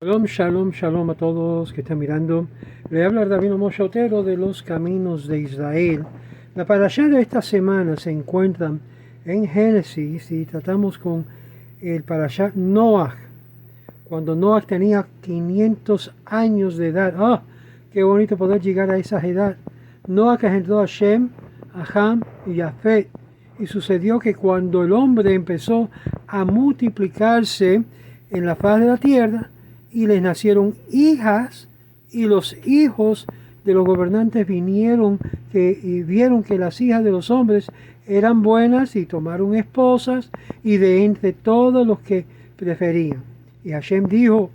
Shalom, shalom, shalom a todos que están mirando. Le habla el Rabino Moshe Otero de los Caminos de Israel. La parashá de esta semana se encuentra en Génesis y tratamos con el parashá Noach, cuando Noach tenía 500 años de edad. ¡Ah! ¡Qué bonito poder llegar a esa edad! Noach engendró a Shem, a Ham y a Jafet. Y sucedió que cuando el hombre empezó a multiplicarse en la faz de la tierra, y les nacieron hijas, y los hijos de los gobernantes vinieron y vieron que las hijas de los hombres eran buenas y tomaron esposas, y de entre todos los que preferían. Y Hashem dijo: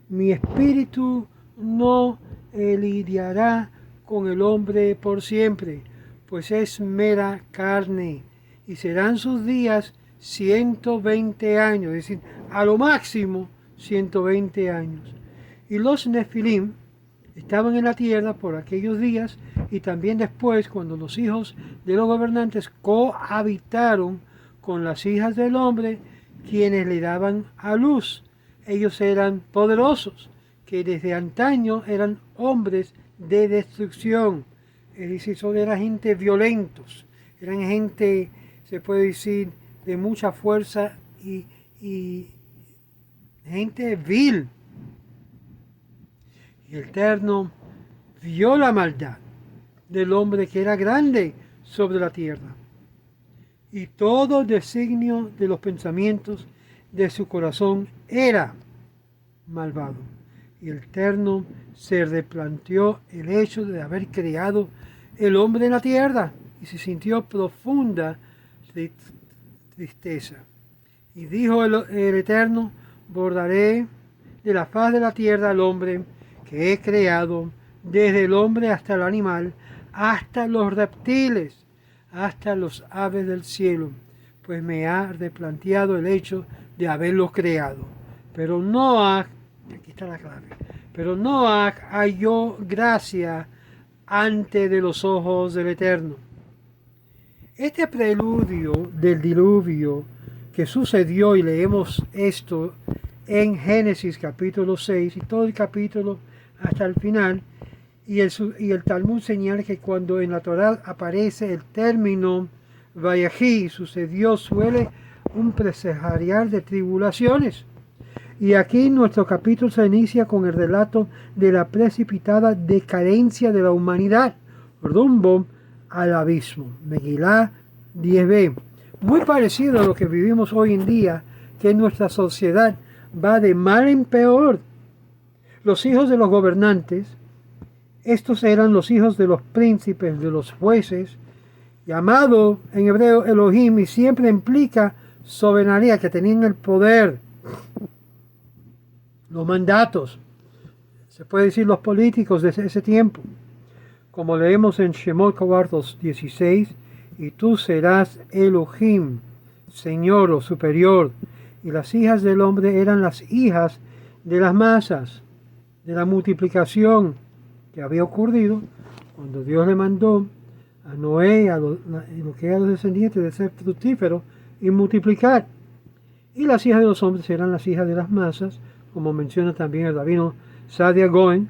mi espíritu no lidiará con el hombre por siempre, pues es mera carne, y serán sus días 120 años, es decir, a lo máximo 120 años. Y los Nefilim estaban en la tierra por aquellos días, y también después, cuando los hijos de los gobernantes cohabitaron con las hijas del hombre, quienes le daban a luz. Ellos eran poderosos, que desde antaño eran hombres de destrucción, es decir, eran gente violentos, eran gente, se puede decir, de mucha fuerza y gente vil. Y el Eterno vio la maldad del hombre, que era grande sobre la tierra, y todo designio de los pensamientos de su corazón era malvado. Y el Eterno se replanteó el hecho de haber creado el hombre en la tierra, y se sintió profunda tristeza. Y dijo el Eterno: bordaré de la faz de la tierra al hombre que he creado, desde el hombre hasta el animal, hasta los reptiles, hasta los aves del cielo, pues me ha replanteado el hecho de haberlos creado. Pero Noach, aquí está la clave, pero Noach halló gracia ante de los ojos del Eterno. Este preludio del diluvio que sucedió, y leemos esto en Génesis capítulo 6 y todo el capítulo hasta el final, y el Talmud señala que cuando en la Torá aparece el término Vayají, sucedió, suele un presagiar de tribulaciones. Y aquí nuestro capítulo se inicia con el relato de la precipitada decadencia de la humanidad rumbo al abismo. Megilá 10b. Muy parecido a lo que vivimos hoy en día, que nuestra sociedad va de mal en peor. Los hijos de los gobernantes, estos eran los hijos de los príncipes, de los jueces, llamado en hebreo Elohim, y siempre implica soberanía, que tenían el poder, los mandatos, se puede decir los políticos de ese tiempo, como leemos en Shemot 16, y tú serás Elohim, Señor o superior. Y las hijas del hombre eran las hijas de las masas, de la multiplicación que había ocurrido cuando Dios le mandó a Noé, a lo que eran los descendientes, de ser fructíferos y multiplicar. Y las hijas de los hombres eran las hijas de las masas, como menciona también el rabino Sadia Goen.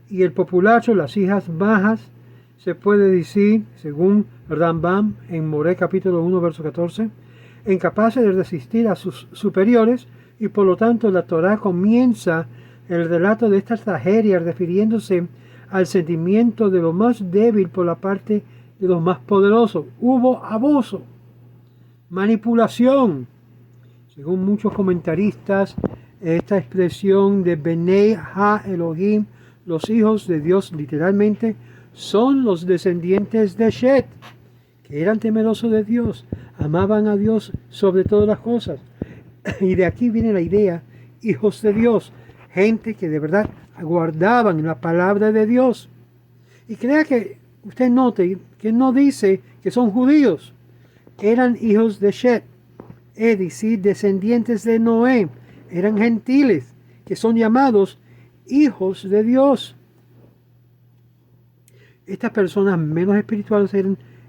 Y el populacho, las hijas bajas, se puede decir, según Rambam en Moré capítulo 1 verso 14, incapaces de resistir a sus superiores, y por lo tanto la Torá comienza el relato de esta tragedia refiriéndose al sentimiento de lo más débil por la parte de los más poderosos. Hubo abuso, manipulación. Según muchos comentaristas, esta expresión de Benei Ha Elohim, los hijos de Dios, literalmente son los descendientes de Shet, que eran temerosos de Dios, amaban a Dios sobre todas las cosas. Y de aquí viene la idea, hijos de Dios, gente que de verdad guardaban la palabra de Dios. Y crea que usted note que no dice que son judíos, eran hijos de Shet, es decir, descendientes de Noé, eran gentiles, que son llamados hijos de Dios. Estas personas menos espirituales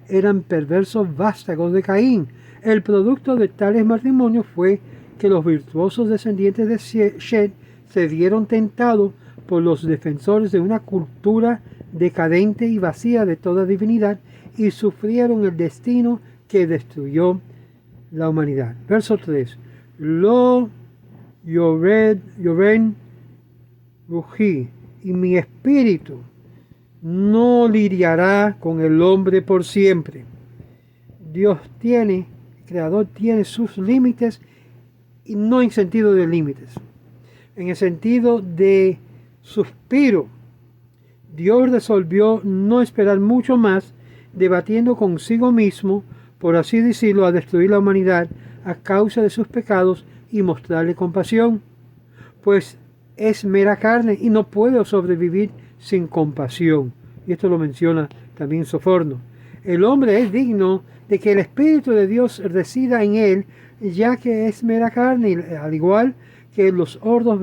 eran perversos vástagos de Caín. El producto de tales matrimonios fue que los virtuosos descendientes de Shet se vieron tentados por los defensores de una cultura decadente y vacía de toda divinidad y sufrieron el destino que destruyó la humanidad. Verso 3. Lo Yoren Rují, y mi espíritu no lidiará con el hombre por siempre. Dios tiene, el Creador tiene sus límites, y no en sentido de límites, en el sentido de suspiro. Dios resolvió no esperar mucho más, debatiendo consigo mismo, por así decirlo, a destruir la humanidad a causa de sus pecados y mostrarle compasión, pues es mera carne y no puede sobrevivir sin compasión. Y esto lo menciona también Soforno. El hombre es digno de que el Espíritu de Dios resida en él, ya que es mera carne, al igual que los hordos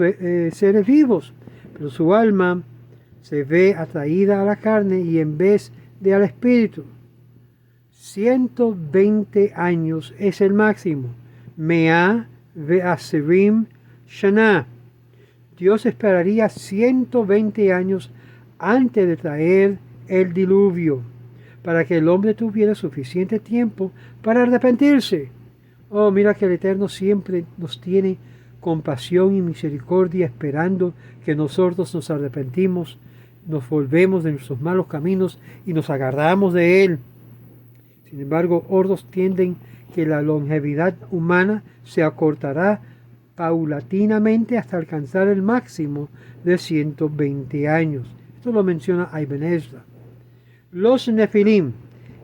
seres vivos. Pero su alma se ve atraída a la carne y en vez de al Espíritu. 120 años es el máximo. Mea ve'asirim shana. Dios esperaría 120 años antes de traer el diluvio, para que el hombre tuviera suficiente tiempo para arrepentirse. Oh, mira que el Eterno siempre nos tiene compasión y misericordia, esperando que nosotros nos arrepentimos, nos volvemos de nuestros malos caminos y nos agarramos de Él. Sin embargo, otros tienden que la longevidad humana se acortará paulatinamente hasta alcanzar el máximo de 120 años. Esto lo menciona Ibn Ezra. Los Nefilim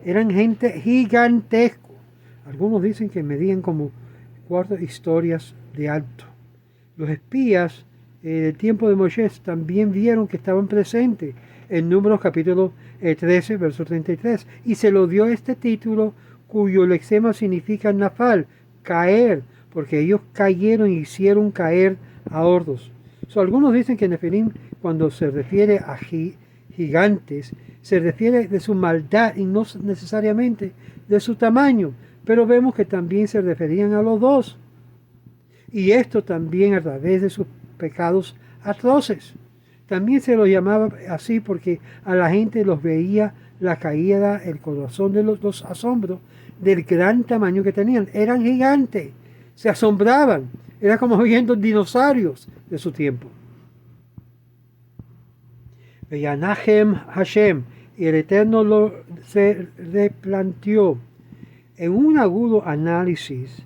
eran gente gigantesca. Algunos dicen que medían como 4 historias de alto. Los espías del tiempo de Moisés también vieron que estaban presentes en Números capítulo 13, verso 33, y se lo dio este título, cuyo lexema significa nafal, caer, porque ellos cayeron y hicieron caer a hordos. Algunos dicen que Nefilim, cuando se refiere a gigantes, se refiere de su maldad y no necesariamente de su tamaño, pero vemos que también se referían a los dos. Y esto también a través de sus pecados atroces. También se los llamaba así porque a la gente los veía la caída, el corazón de los asombros del gran tamaño que tenían. Eran gigantes, se asombraban, era como viendo dinosaurios de su tiempo. Veyanahem Hashem, y el Eterno se replanteó en un agudo análisis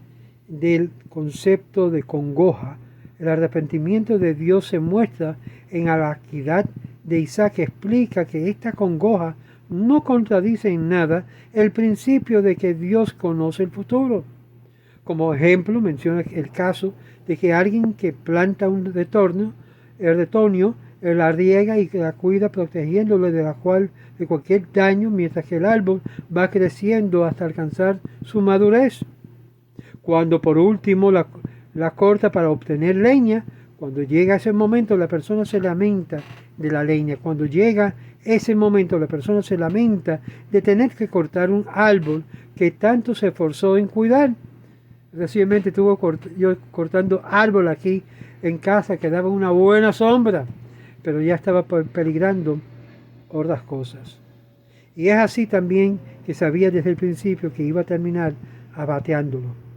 del concepto de congoja. El arrepentimiento de Dios se muestra en la equidad de Isaac, que explica que esta congoja no contradice en nada el principio de que Dios conoce el futuro. Como ejemplo, menciona el caso de que alguien que planta un retoño, la riega y la cuida protegiéndole de cualquier daño, mientras que el árbol va creciendo hasta alcanzar su madurez. Cuando por último la corta para obtener leña, cuando llega ese momento la persona se lamenta de la leña. Cuando llega ese momento la persona se lamenta de tener que cortar un árbol que tanto se esforzó en cuidar. Recientemente estuve yo cortando árbol aquí en casa que daba una buena sombra, pero ya estaba peligrando otras cosas. Y es así también que sabía desde el principio que iba a terminar abateándolo.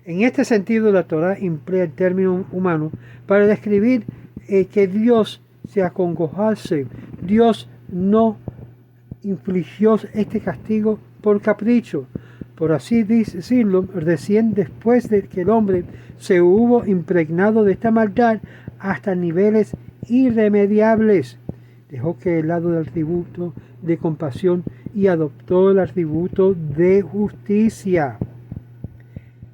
En este sentido, la Torá emplea el término humano para describir que Dios se acongojase. Dios no infligió este castigo por capricho, por así decirlo, recién después de que el hombre se hubo impregnado de esta maldad hasta niveles irremediables. Dejó que el lado del atributo de compasión y adoptó el atributo de justicia.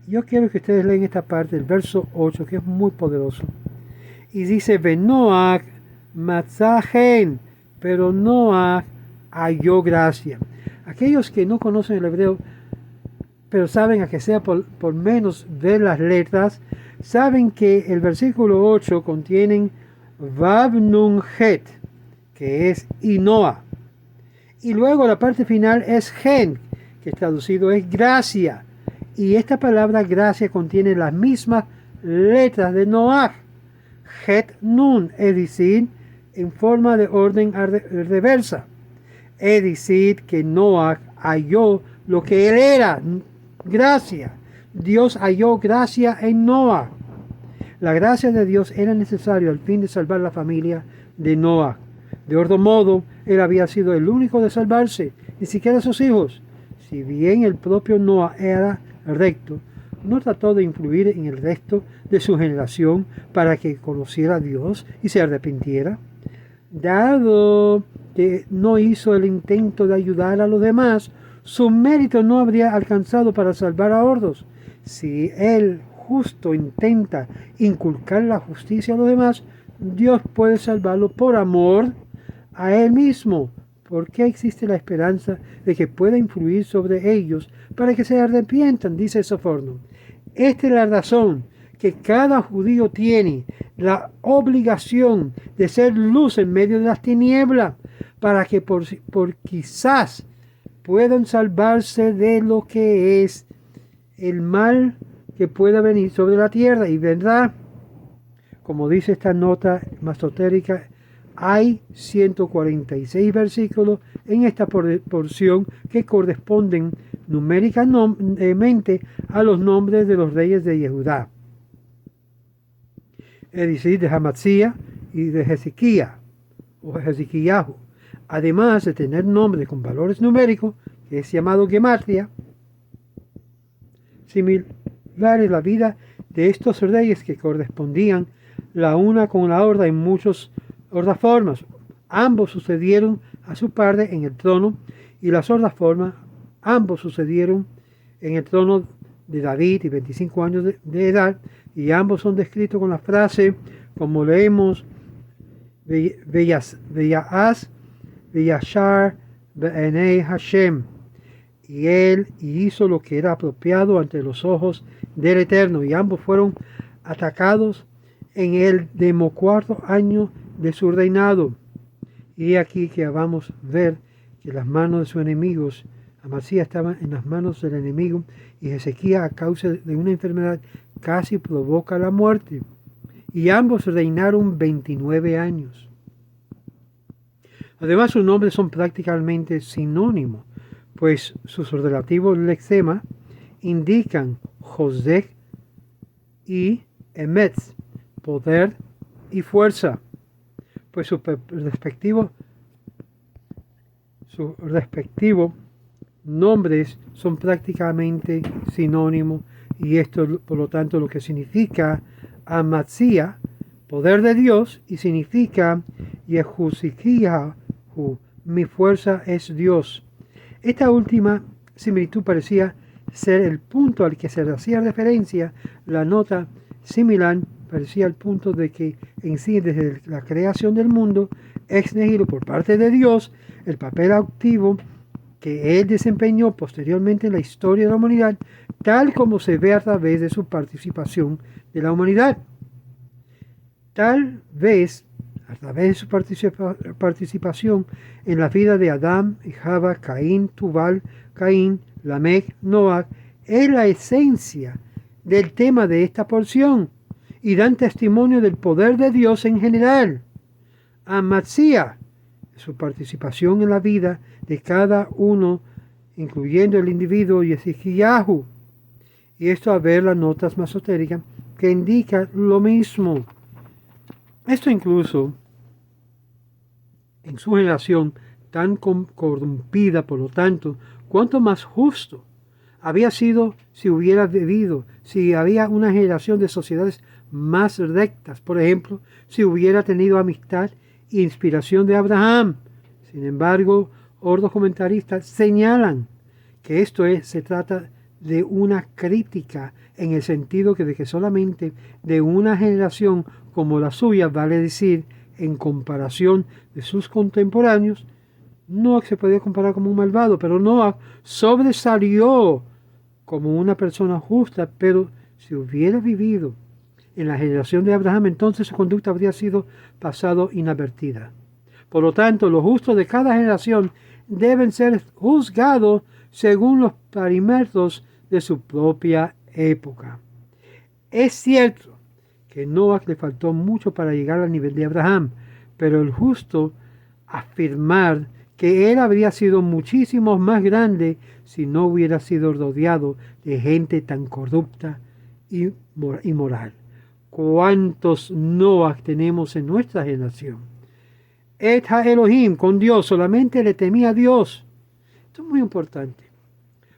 Yo quiero que ustedes lean esta parte del verso 8, que es muy poderoso. Y dice, Benoach matzahen, pero Noach halló gracia. Aquellos que no conocen el hebreo, pero saben, a que sea por menos ver las letras, saben que el versículo 8 contienen Vav Nun Het, que es Inoa. Y luego la parte final es Gen, que traducido es gracia. Y esta palabra gracia contiene las mismas letras de Noach. Het Nun, es decir, en forma de orden reversa. Es decir, que Noah halló lo que él era, gracia. Dios halló gracia en Noah. La gracia de Dios era necesaria al fin de salvar la familia de Noah. De otro modo, él había sido el único de salvarse, ni siquiera sus hijos. Si bien el propio Noah era recto, no trató de influir en el resto de su generación para que conociera a Dios y se arrepintiera. Dado que no hizo el intento de ayudar a los demás, su mérito no habría alcanzado para salvar a hordos. Si el justo intenta inculcar la justicia a los demás, Dios puede salvarlo por amor a él mismo, porque existe la esperanza de que pueda influir sobre ellos para que se arrepientan, dice Soforno. Esta es la razón que cada judío tiene la obligación de ser luz en medio de las tinieblas, para que por quizás puedan salvarse de lo que es el mal que pueda venir sobre la tierra. Y verdad, como dice esta nota masotérica, hay 146 versículos en esta porción que corresponden numéricamente a los nombres de los reyes de Yehudá, es decir, de Amatzías y de Hezequías o Hezequiyahu, además de tener nombres con valores numéricos, que es llamado Gematria, similares a la vida de estos reyes que correspondían la una con la otra en muchas otras formas. Ambos sucedieron a su padre en el trono, y las otras formas, ambos sucedieron en el trono de David y 25 años de edad, y ambos son descritos con la frase, como leemos, Veyas, Veyashar, Be'enei Hashem. Y él hizo lo que era apropiado ante los ojos del Eterno, y ambos fueron atacados en el 14º año de su reinado. Y aquí que vamos a ver que las manos de sus enemigos, Amasías estaba en las manos del enemigo, y Ezequías, a causa de una enfermedad, casi provoca la muerte. Y ambos reinaron 29 años. Además, sus nombres son prácticamente sinónimos, pues sus relativos lexemas indican José y Emetz, poder y fuerza, pues sus respectivos nombres son prácticamente sinónimos, y esto por lo tanto lo que significa Amatzías, poder de Dios, y significa Yehuzikiyahu, mi fuerza es Dios. Esta última similitud parecía ser el punto al que se hacía referencia. La nota similar parecía el punto de que en sí, desde la creación del mundo, ex nihilo por parte de Dios, el papel activo que él desempeñó posteriormente en la historia de la humanidad, tal como se ve a través de su participación de la humanidad. Tal vez a través de su participación en la vida de Adán y Java, Caín, Tubal, Caín, Lamec, Noah, es la esencia del tema de esta porción, y dan testimonio del poder de Dios en general. Amatzías, su participación en la vida de cada uno, incluyendo el individuo Yehiyahu. Y esto a ver las notas masotéricas que indican lo mismo. Esto incluso en su generación tan corrompida, por lo tanto, cuánto más justo había sido si hubiera vivido, si había una generación de sociedades más rectas, por ejemplo, si hubiera tenido amistad e inspiración de Abraham. Sin embargo, otros comentaristas señalan que se trata de una crítica en el sentido de que solamente de una generación como la suya, vale decir, en comparación de sus contemporáneos, Noah se podía comparar como un malvado, pero Noah sobresalió como una persona justa. Pero si hubiera vivido en la generación de Abraham, entonces su conducta habría sido pasado inadvertida. Por lo tanto, los justos de cada generación deben ser juzgados según los parámetros de su propia época. Es cierto que Noah le faltó mucho para llegar al nivel de Abraham, pero el justo afirmar que él habría sido muchísimo más grande si no hubiera sido rodeado de gente tan corrupta y moral. ¿Cuántos Noah tenemos en nuestra generación? Et Elohim, con Dios, solamente le temía a Dios. Esto es muy importante,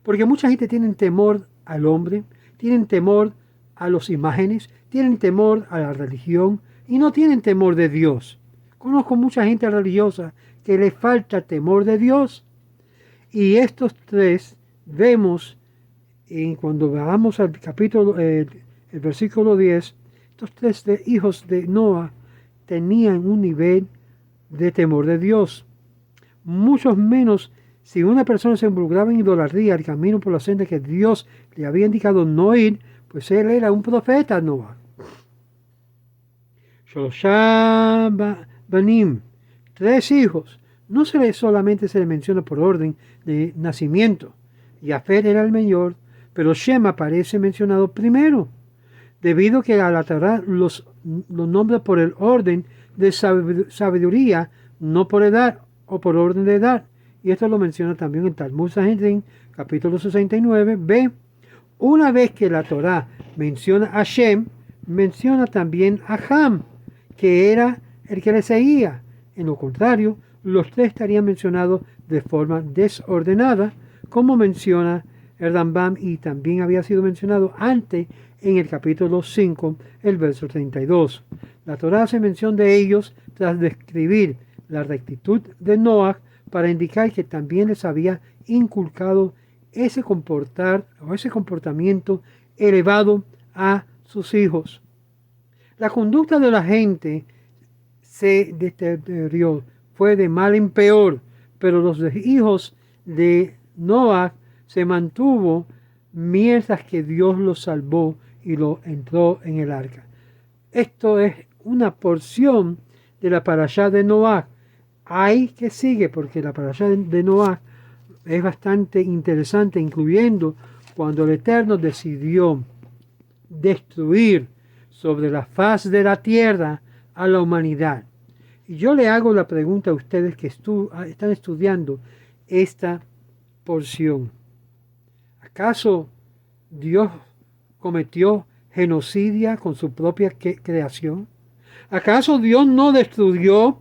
porque mucha gente tiene temor al hombre, tienen temor a las imágenes, tienen temor a la religión y no tienen temor de Dios. Conozco mucha gente religiosa que le falta temor de Dios. Y estos tres vemos, cuando vamos al capítulo, el versículo 10, estos tres hijos de Noah tenían un nivel de temor de Dios. Muchos menos si una persona se involucraba en idolatría, el camino por la senda que Dios le había indicado no ir, pues él era un profeta, Noah. Shloshá Banim, tres hijos. No solamente se le menciona por orden de nacimiento. Jafet era el mayor, pero Shem aparece mencionado primero, debido a que a la Torá los nombra por el orden de sabiduría, no por edad o por orden de edad. Y esto lo menciona también en Talmud Sanhedrin, capítulo 69b. Una vez que la Torá menciona a Shem, menciona también a Ham, que era el que le seguía. En lo contrario, los tres estarían mencionados de forma desordenada, como menciona el Rambam, y también había sido mencionado antes en el capítulo 5, el verso 32. La Torá hace mención de ellos tras describir la rectitud de Noah, para indicar que también les había inculcado ese comportamiento elevado a sus hijos. La conducta de la gente se deterioró, fue de mal en peor, pero los hijos de Noah se mantuvo mientras que Dios los salvó y lo entró en el arca. Esto es una porción de la parashá de Noah. Hay que sigue, porque la parashá de Noah es bastante interesante, incluyendo cuando el Eterno decidió destruir sobre la faz de la tierra a la humanidad. Y yo le hago la pregunta a ustedes que están estudiando esta porción. ¿Acaso Dios cometió genocidio con su propia creación? ¿Acaso Dios no destruyó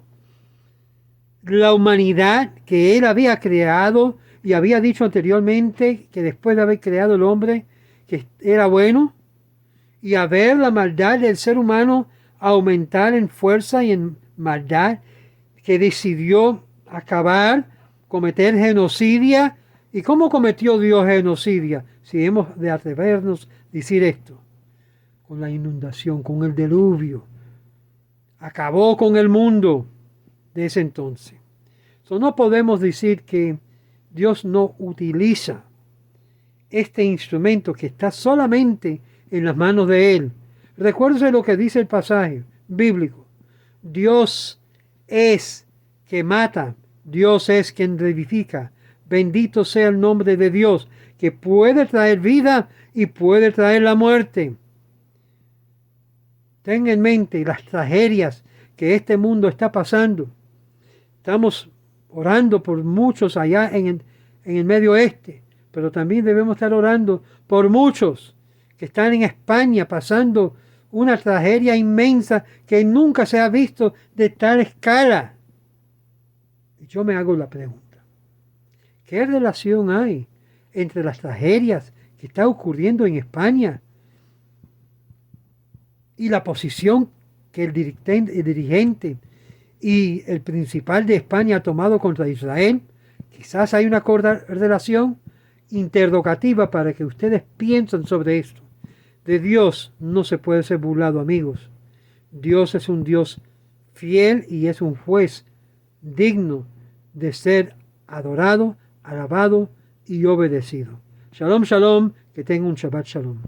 la humanidad que Él había creado y había dicho anteriormente que después de haber creado el hombre que era bueno? Y a ver la maldad del ser humano aumentar en fuerza y en maldad, que decidió acabar, cometer genocidio. ¿Y cómo cometió Dios genocidio? Si hemos de atrevernos a decir esto: con la inundación, con el diluvio. Acabó con el mundo de ese entonces. No podemos decir que Dios no utiliza este instrumento que está solamente en las manos de Él. Recuérdese lo que dice el pasaje bíblico: Dios es que mata, Dios es quien revivifica. Bendito sea el nombre de Dios, que puede traer vida y puede traer la muerte. Ten en mente las tragedias que este mundo está pasando. Estamos orando por muchos allá en el Medio Oeste, pero también debemos estar orando por muchos que están en España pasando una tragedia inmensa que nunca se ha visto de tal escala. Y yo me hago la pregunta: ¿qué relación hay entre las tragedias que está ocurriendo en España y la posición que el dirigente y el principal de España ha tomado contra Israel? Quizás hay una relación interrogativa para que ustedes piensen sobre esto. De Dios no se puede ser burlado, amigos. Dios es un Dios fiel y es un juez digno de ser adorado, alabado y obedecido. Shalom, shalom, que tengan un Shabbat shalom.